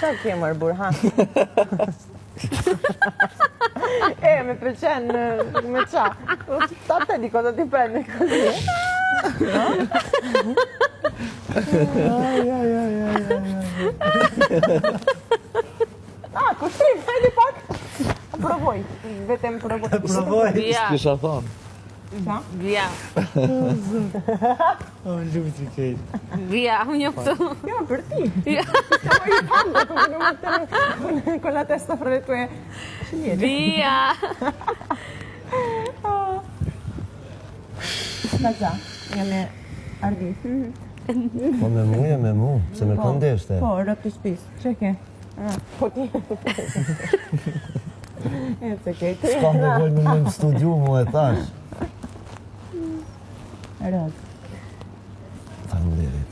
Qa ke mërë Burhan? Me pëlqen me qa? Ta te di cosa ti prende così? Così, vedi pak? Provoj, vetëm provoj. S'kisha thonë. Via. O, luti kejt. Via, unë jo këtu. Jo, për ti. Stiamo aiutando con la testa fra le tue ciliegie. Via. Vazza, jam e Ardi. Po me mu, se me këndeshte. Po, rëp të shpis. Që ke? Po ti. E të ke. S'ka nevoj me në studiu, mu e thash. Rëp. Faleminderit.